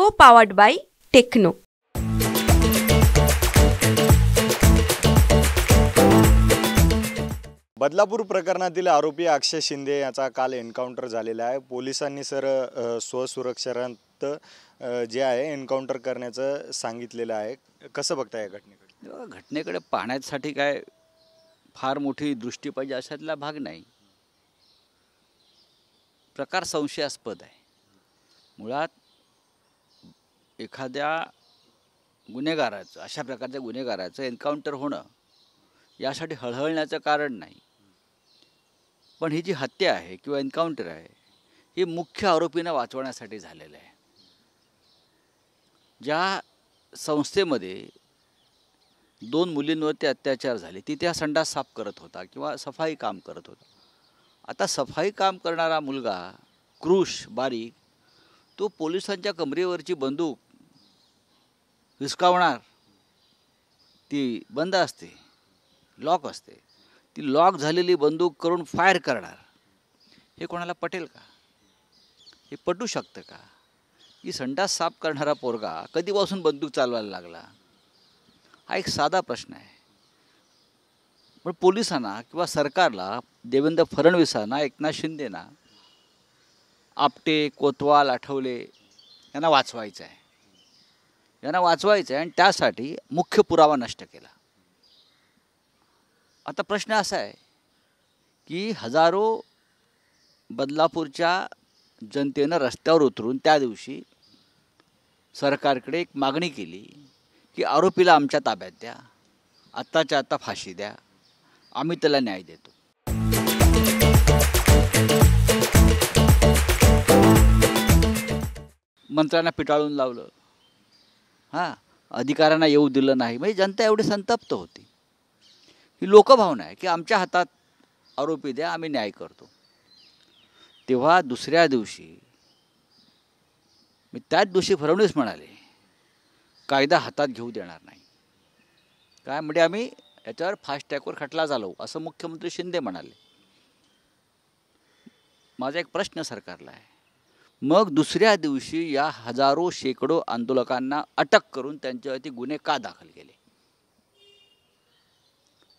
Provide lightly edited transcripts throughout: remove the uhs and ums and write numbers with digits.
Co-powered by Techno. Badlapur प्रकरणातील आरोपी अक्षय शिंदे याचा काल एन्काउंटर झालेला आहे। पोलिसांनी स्वसुरक्षार्थ जे आहे एन्काउंटर करण्याचं सांगितलेलं आहे। कसं बघताय या घटनेकडे? घटनेकडे पाहण्यासाठी काय फार मोठी दृष्टी पाहिजे अशातला भाग नाही। प्रकार संशयास्पद आहे। मुळात एखाद्या गुन्हेगाराचं अशा प्रकारच्या गुन्हेगाराचं एन्काउंटर होणं यासाठी हळहळण्याचं कारण नाही, पण ही जी हत्या आहे किंवा एन्काउंटर आहे ही मुख्य आरोपींना वाचवण्यासाठी झालेलं आहे। ज्या संस्थेमध्ये 2 मुलींवरती अत्याचार झाले ती त्या संडास साफ करत होता किंवा सफाई काम करत होता। आता सफाई काम करणारा मुलगा क्रूश बारीक तो पोलिसांच्या कमरेवरची बंदूक हिसकावणार, ती बंद असते, लॉक असते, ती लॉक झालेली बंदूक करून फायर करणार, हे कोणाला पटेल का? हे पटू शकतं का? की संडास साफ करणारा पोरगा कधीपासून बंदूक चालवायला लागला? हा एक साधा प्रश्न आहे। पण पोलिसांना किंवा सरकारला, देवेंद्र फडणवीसांना, एकनाथ शिंदेना, आपटे, कोतवाल, आठवले यांना वाचवायचं आहे। आणि त्यासाठी मुख्य पुरावा नष्ट केला। आता प्रश्न असा आहे की हजारो बदलापूरच्या जनतेनं रस्त्यावर उतरून त्या दिवशी सरकारकडे एक मागणी केली की आरोपीला आमच्या ताब्यात द्या, आत्ताच्या आत्ता फाशी द्या, आम्ही त्याला न्याय देतो। मंत्र्यांना पिटाळून लावलं, अधिकाऱ्यांना येऊ दिलं नाही, म्हणजे जनता एवढी संतप्त होती। ही लोकभावना आहे की आमच्या हातात आरोपी द्या, आम्ही न्याय करतो। तेव्हा दुसऱ्या दिवशी त्याच दिवशी फडणवीस म्हणाले कायदा हातात घेऊ देणार नाही, काय म्हणजे आम्ही याच्यावर फास्ट ट्रॅकवर खटला चालवू, असं मुख्यमंत्री शिंदे म्हणाले। माझा एक प्रश्न सरकारला आहे, मग दुसऱ्या दिवशी या हजारो शेकडो आंदोलकांना अटक करून त्यांच्यावरती गुन्हे का दाखल केले?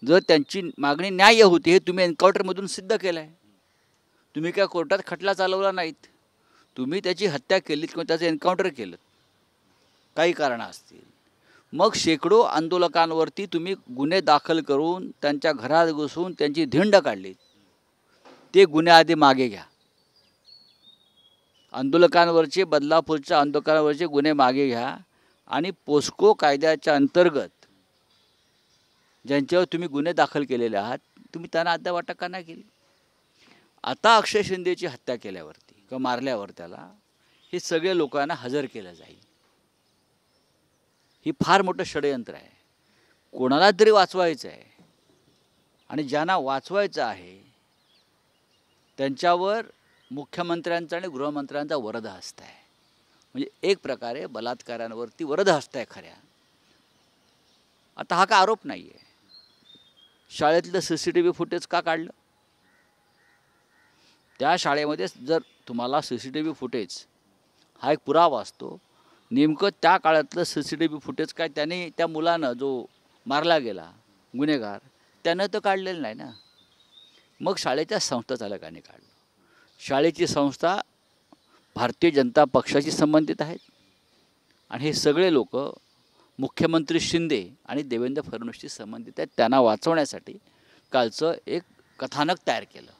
जर त्यांची मागणी न्याय्य होती हे तुम्ही एन्काउंटरमधून सिद्ध केलं आहे। तुम्ही काय कोर्टात खटला चालवला नाहीत, तुम्ही त्याची हत्या केलीत किंवा त्याचं एन्काउंटर केलं, काही कारणं असतील, मग शेकडो आंदोलकांवरती तुम्ही गुन्हे दाखल करून त्यांच्या घरात घुसून त्यांची धिंड काढलीत। ते गुन्हे आधी मागे घ्या। बदलापूरच्या आंदोलकांवरचे गुन्हे मागे घ्या आणि पोस्को कायद्याच्या अंतर्गत ज्यांच्यावर तुम्ही गुन्हे दाखल केलेले आहात तुम्ही त्यांना अद्याप अटक का नाही केली? आता अक्षय शिंदेची हत्या केल्यावरती किंवा मारल्यावर त्याला हे सगळे लोकांना हजर केलं जाईल। ही फार मोठं षडयंत्र आहे। कोणाला तरी वाचवायचं आहे आणि ज्यांना वाचवायचं आहे त्यांच्यावर मुख्यमंत्र्यांचा आणि गृहमंत्र्यांचा वरदहस्त आहे। म्हणजे एक प्रकारे बलात्कारांवरती वरदहस्त आहे खऱ्या। आता हा का आरोप नाही आहे। शाळेतलं CCTV फुटेज का काढलं? त्या शाळेमध्ये जर तुम्हाला CCTV फुटेज हा एक पुरावा असतो, नेमकं त्या काळातलं CCTV फुटेज काय त्याने त्या मुलानं जो मारला गेला गुन्हेगार त्यानं तर काढलेलं नाही ना, मग शाळेच्या संस्थाचालकाने काढलं। शाळेची संस्था भारतीय जनता पक्षाशी संबंधित आहेत आणि हे सगळे लोक मुख्यमंत्री शिंदे आणि देवेंद्र फडणवीसशी संबंधित आहेत। त्यांना वाचवण्यासाठी कालचं एक कथानक तयार केलं।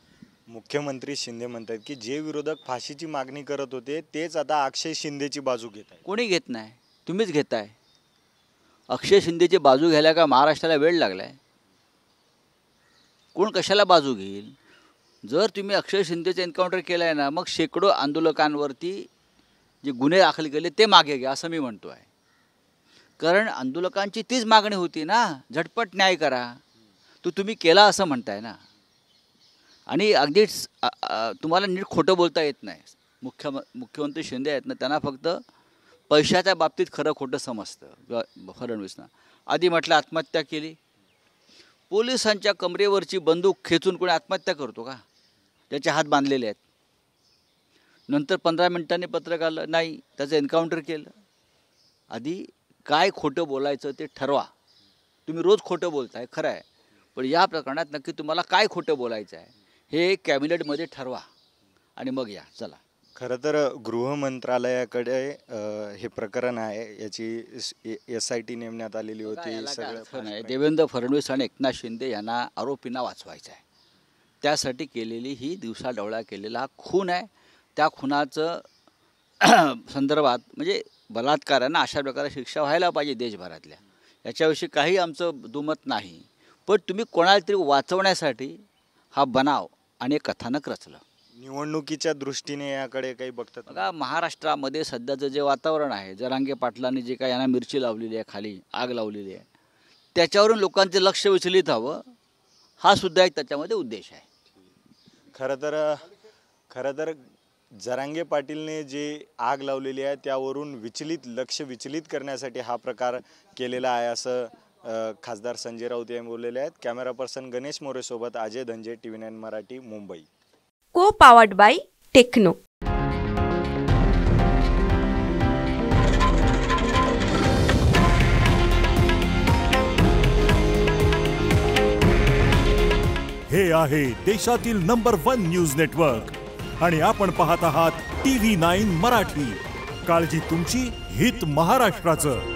मुख्यमंत्री शिंदे म्हणतात की जे विरोधक फाशीची मागणी करत होते तेच आता अक्षय शिंदेची बाजू घेत आहेत। कोणी घेत नाही, तुम्हीच घेताय। अक्षय शिंदेची बाजू घ्यायला का महाराष्ट्राला वेळ लागलाय? कोण कशाला बाजू घेईल? जर तुम्ही अक्षय शिंदेचं एन्काउंटर केलं आहे ना, मग शेकडो आंदोलकांवरती जे गुन्हे दाखल केले ते मागे घ्या असं मी म्हणतो आहे। कारण आंदोलकांची तीच मागणी होती ना, झटपट न्याय करा, तो तुम्ही केला असं म्हणताय ना। आणि अगदीच तुम्हाला नीट खोटं बोलता येत नाही। मुख्यमंत्री शिंदे आहेत ना, त्यांना फक्त पैशाच्या बाबतीत खरं खोटं समजतं। फडणवीसना आधी म्हटलं आत्महत्या केली, पोलिसांच्या कमरेवरची बंदूक खेचून कोणी आत्महत्या करतो का? त्याचे हात बांधलेले आहेत। नंतर 15 मिनिटांनी पत्रक आलं, नाही त्याचं एन्काउंटर केलं. आधी काय खोटं बोलायचं ते ठरवा. तुम्ही रोज खोटं बोलताय खरं आहे, पण या प्रकरणात नक्की तुम्हाला काय खोटं बोलायचं आहे हे कॅबिनेटमध्ये ठरवा आणि मग या. चला. खरं तर गृह मंत्रालयाकडे हे प्रकरण आहे, याची SIT नेमण्यात आलेली होती. याला काय सगळं अर्थ नाही. देवेंद्र फडणवीस आणि एकनाथ शिंदे यांना आरोपींना वाचवायचं आहे. त्यासाठी केलेली ही दिवसाढवळ्या केलेला हा खून आहे. त्या खुनाचं संदर्भात म्हणजे बलात्कारांना अशा प्रकारे शिक्षा व्हायला पाहिजे देशभरातल्या. याच्याविषयी काही आमचं दुमत नाही. पण तुम्ही कोणाला तरी वाचवण्यासाठी हा बनाव आणि एक कथानक रचलं. निवडणुकीच्या दृष्टीने याकडे काही बघतात? बघा, महाराष्ट्रामध्ये सध्याचं जे वातावरण आहे, जरांगे पाटलांनी जे काही यांना मिरची लावलेली आहे, खाली आग लावलेली आहे, त्याच्यावरून लोकांचे लक्ष विचलित व्हावं हा सुद्धा एक त्याच्यामध्ये उद्देश आहे. खरं तर जरांगे पाटीलने जे आग लावलेली आहे त्यावरून लक्ष विचलित करण्यासाठी हा प्रकार केलेला आहे, असं खासदार संजय राऊत यांनी बोललेले आहेत. कॅमेरा पर्सन गणेश मोरे सोबत अजय धंजे, TV9 मराठी, मुंबई. को पावर्ड बाय टेक्नो. हे आहे देशातील नंबर 1 न्यूज नेटवर्क आणि आपण पाहत आहात TV9 मराठी. काळजी तुमची, हित महाराष्ट्राचं.